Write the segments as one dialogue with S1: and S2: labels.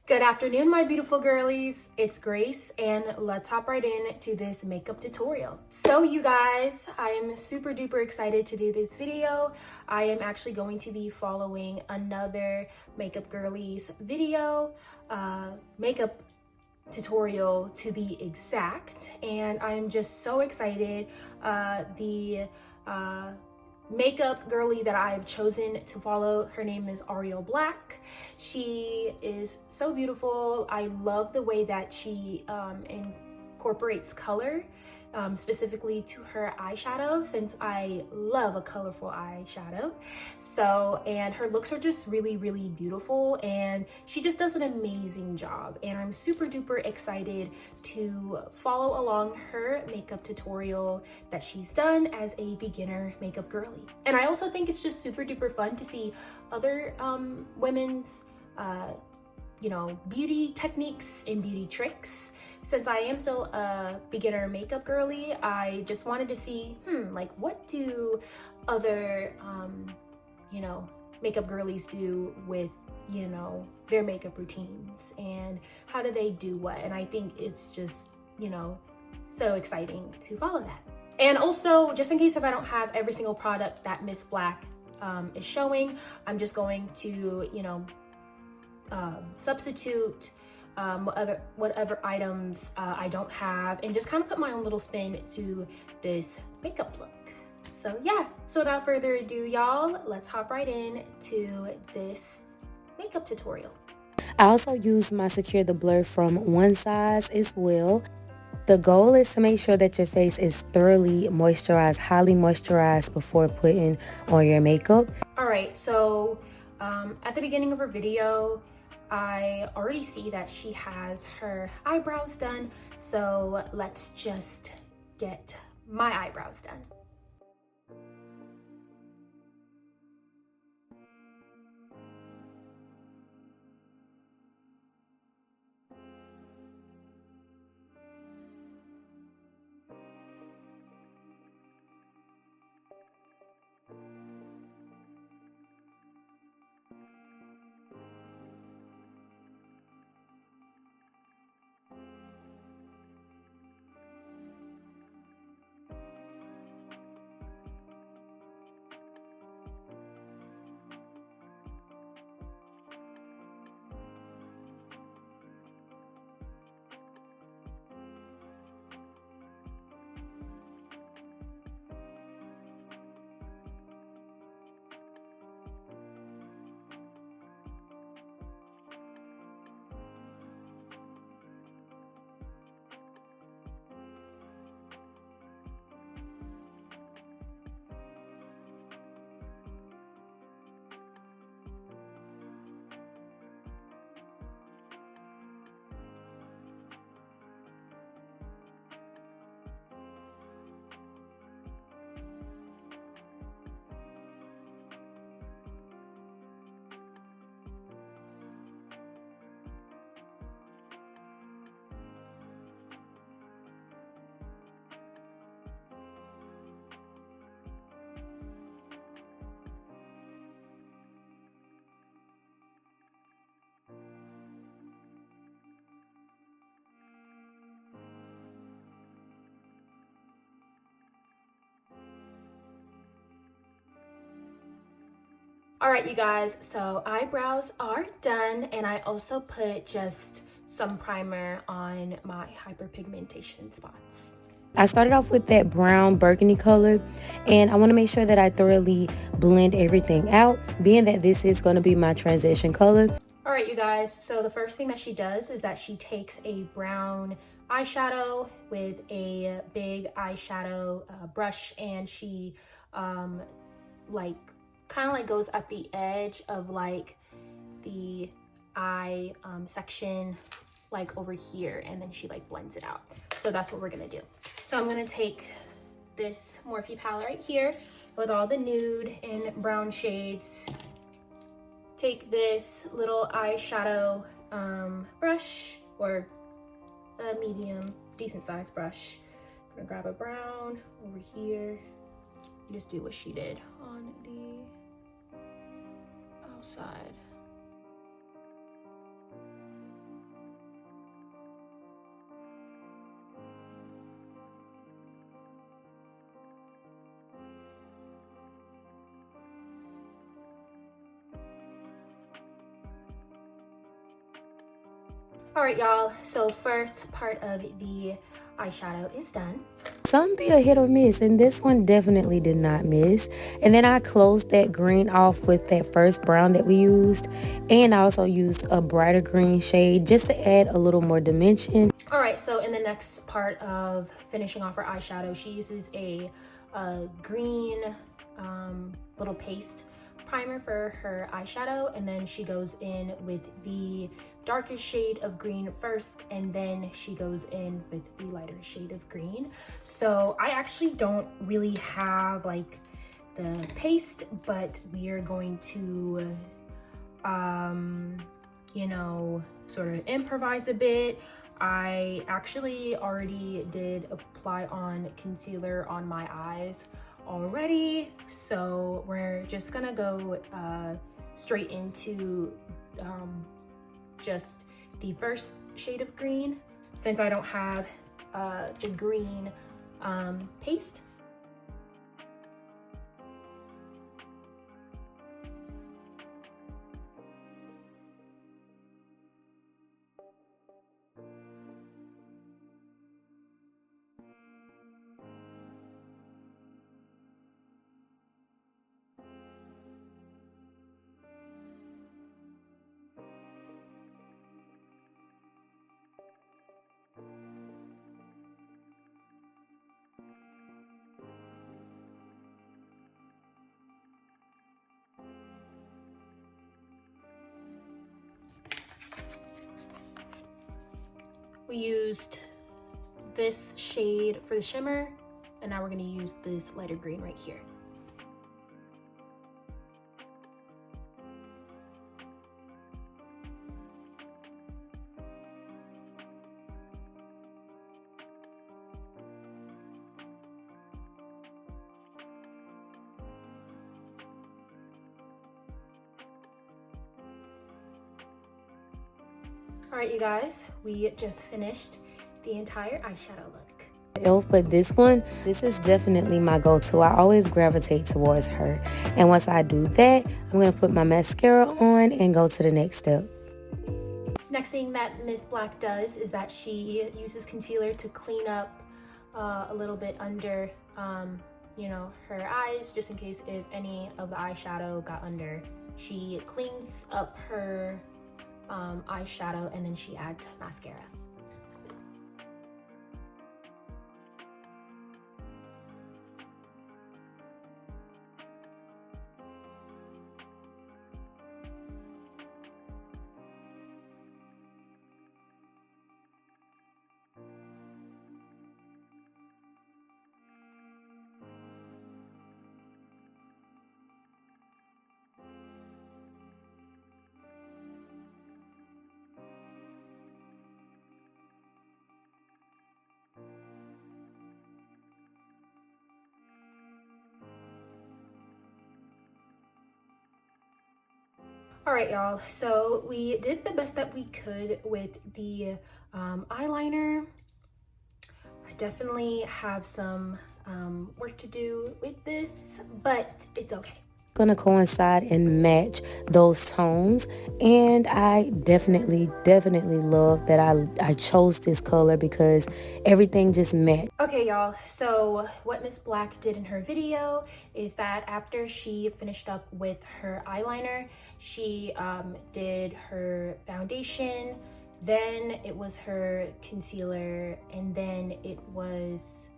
S1: Good afternoon, my beautiful girlies. It's Grace, and let's hop right into this makeup tutorial. So you guys, I am super duper excited to do this video. I am actually going to be following another makeup girlies video, makeup tutorial to be exact, and I'm just so excited. The makeup girly that I've chosen to follow, her name is Ariel. She is so beautiful. I love the way that she incorporates color, specifically to her eyeshadow, since I love a colorful eyeshadow. And her looks are just really beautiful, and she just does an amazing job, and I'm super duper excited to follow along her makeup tutorial that she's done as a beginner makeup girly. And I also think it's just super duper fun to see other women's beauty techniques and beauty tricks. Since I am still a beginner makeup girly, I just wanted to see, like, what do other, makeup girlies do with, their makeup routines, and how do they do what? And I think it's just, so exciting to follow that. And also, just in case if I don't have every single product that Miss Black is showing, I'm just going to, substitute whatever items I don't have, and just kind of put my own little spin to this makeup look. So yeah, so without further ado, y'all, let's hop right in to this makeup tutorial.
S2: I also use my Secure the Blur from One Size as well. The goal is to make sure that your face is thoroughly moisturized, highly moisturized before putting on your makeup.
S1: All right, so at the beginning of her video, I already see that she has her eyebrows done, so let's just get my eyebrows done. All right, you guys, so eyebrows are done, and I also put just some primer on my hyperpigmentation spots.
S2: I started off with that brown burgundy color, and I want to make sure that I thoroughly blend everything out, being that this is going to be my transition color.
S1: All right, you guys, so the first thing that she does is that she takes a brown eyeshadow with a big eyeshadow brush, and she kind of goes at the edge of like the eye section, like over here, and then she blends it out. So that's what we're gonna do. So I'm gonna take this Morphe palette right here with all the nude and brown shades. Take this little eyeshadow brush, or a medium, decent sized brush. I'm gonna grab a brown over here. Just do what she did on the outside. All right, y'all, so first part of the eyeshadow is done.
S2: Some be a hit or miss, and this one definitely did not miss. And then I closed that green off with that first brown that we used, and I also used a brighter green shade just to add a little more dimension.
S1: All right, so in the next part of finishing off her eyeshadow, she uses a green little paste primer for her eyeshadow, and then she goes in with the darkest shade of green first, and then she goes in with the lighter shade of green. So I actually don't really have like the paste, but we are going to you know, sort of improvise a bit. I actually already did apply on concealer on my eyes already, so we're just gonna go straight into just the first shade of green since I don't have the green paste. We used this shade for the shimmer, and now we're gonna use this lighter green right here. All right, you guys, we just finished the entire eyeshadow look.
S2: But this is definitely my go-to. I always gravitate towards her. And once I do that, I'm going to put my mascara on and go to the next step.
S1: Next thing that Miss Black does is that she uses concealer to clean up a little bit under, you know, her eyes, just in case if any of the eyeshadow got under. She cleans up her eyeshadow, and then she adds mascara. All right, y'all, so we did the best that we could with the eyeliner. I definitely have some work to do with this, but it's okay.
S2: Gonna coincide and match those tones, and I definitely love that I chose this color because everything just matched.
S1: Okay, y'all, so what Miss Black did in her video is that after she finished up with her eyeliner, she did her foundation, then it was her concealer, and then it was,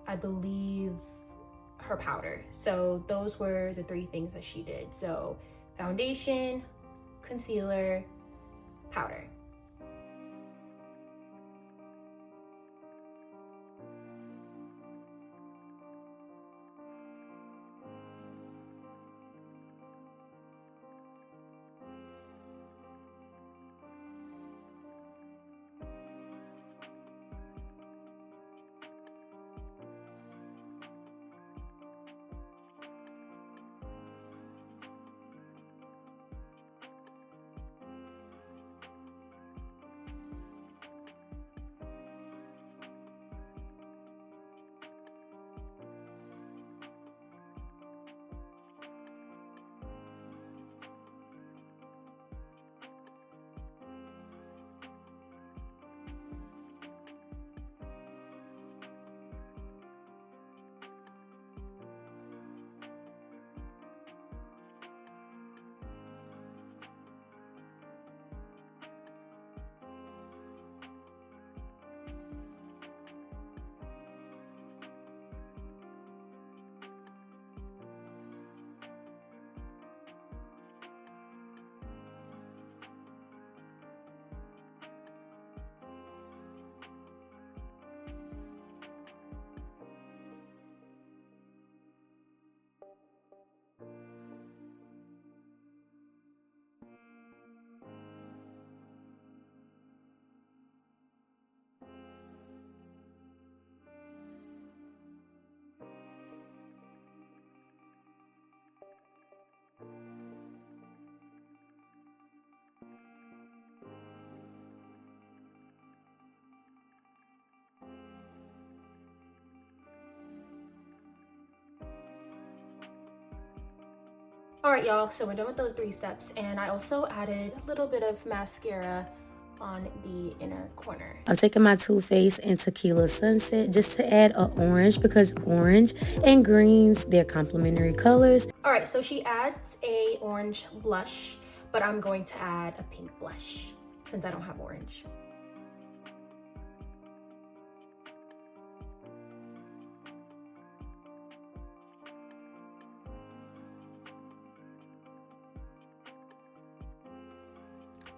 S1: I believe, her powder. So those were the three things that she did. So foundation, concealer, powder. All right, y'all, so we're done with those 3 steps, and I also added a little bit of mascara on the inner corner.
S2: I'm taking my Too Faced and Tequila Sunset just to add an orange, because orange and greens, they're complementary colors.
S1: All right, so she adds a orange blush, but I'm going to add a pink blush since I don't have orange.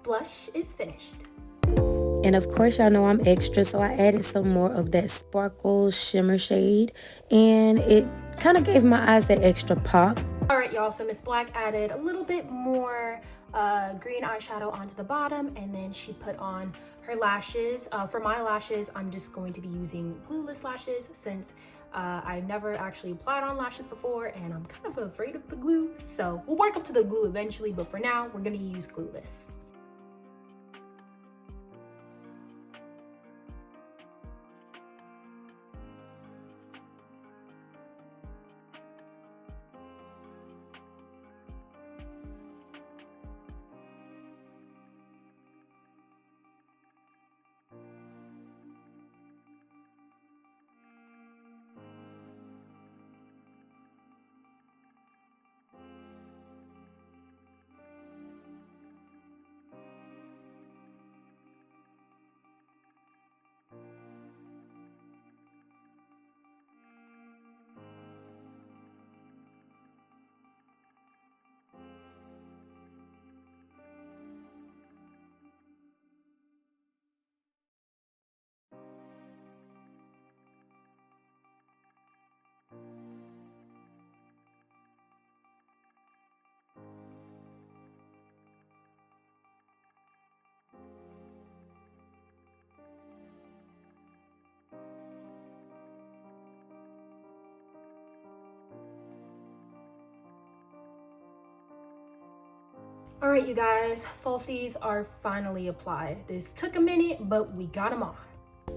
S1: Blush is finished.
S2: And of course, y'all know I'm extra, so I added some more of that sparkle shimmer shade, and it kind of gave my eyes that extra pop.
S1: All right, y'all, so Miss Black added a little bit more green eyeshadow onto the bottom, and then she put on her lashes. For my lashes, I'm just going to be using glueless lashes since I've never actually applied on lashes before, and I'm kind of afraid of the glue. So we'll work up to the glue eventually, but for now, we're gonna use glueless. All right, you guys, falsies are finally applied. This took a minute, but we got them on.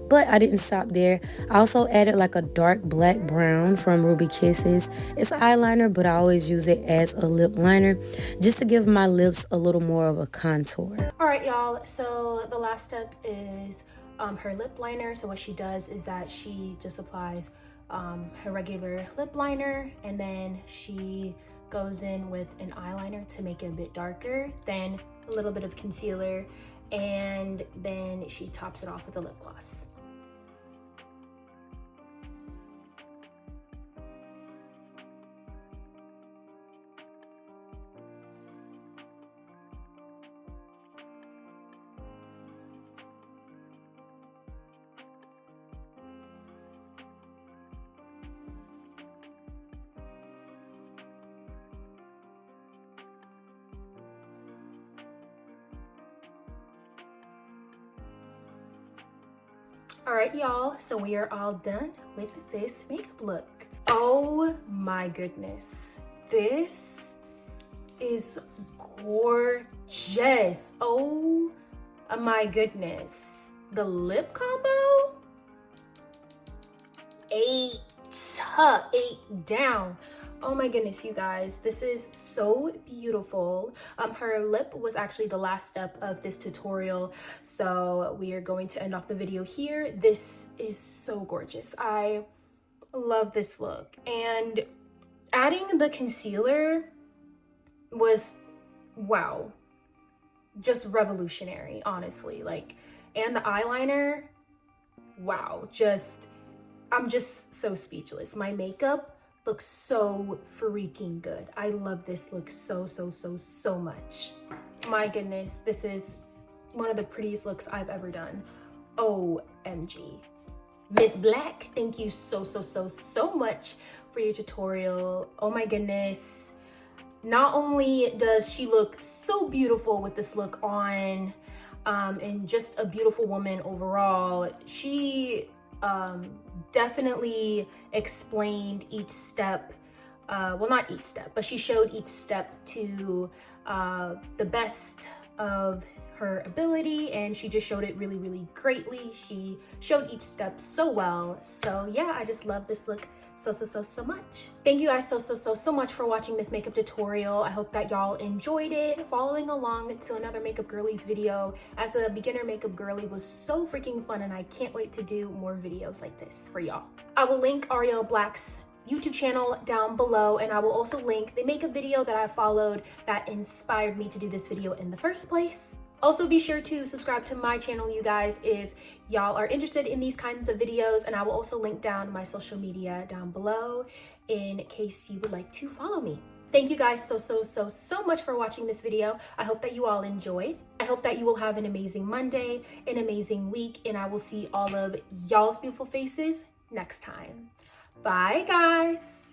S2: But I didn't stop there. I also added like a dark black brown from Ruby Kisses. It's an eyeliner, but I always use it as a lip liner just to give my lips a little more of a contour.
S1: All right, y'all, so the last step is her lip liner. So what she does is that she just applies her regular lip liner, and then she goes in with an eyeliner to make it a bit darker, then a little bit of concealer, and then she tops it off with a lip gloss. All right, y'all, so we are all done with this makeup look. Oh my goodness, this is gorgeous. Oh my goodness, the lip combo, 8 down. Oh my goodness, you guys, this is so beautiful. Her lip was actually the last step of this tutorial, so we are going to end off the video here. This is so gorgeous. I love this look, and adding the concealer was, wow, just revolutionary, honestly. Like, and the eyeliner, wow, I'm just so speechless. My makeup looks so freaking good. I love this look so much. My goodness, this is one of the prettiest looks I've ever done. OMG. Miss Black, thank you so much for your tutorial. Oh my goodness. Not only does she look so beautiful with this look on, and just a beautiful woman overall, she definitely explained each step, well, not each step, but she showed each step to the best of her ability, and she just showed it really, really greatly. She showed each step so well. So yeah, I just love this look so much. Thank you guys so much for watching this makeup tutorial. I hope that y'all enjoyed it. Following along to another makeup girlies video as a beginner makeup girly was so freaking fun, and I can't wait to do more videos like this for y'all. I will link Ariel Black's YouTube channel down below, and I will also link the makeup video that I followed that inspired me to do this video in the first place. Also, be sure to subscribe to my channel, you guys, if y'all are interested in these kinds of videos, and I will also link down my social media down below in case you would like to follow me. Thank you guys so much for watching this video. I hope that you all enjoyed. I hope that you will have an amazing Monday, an amazing week, and I will see all of y'all's beautiful faces next time. Bye, guys.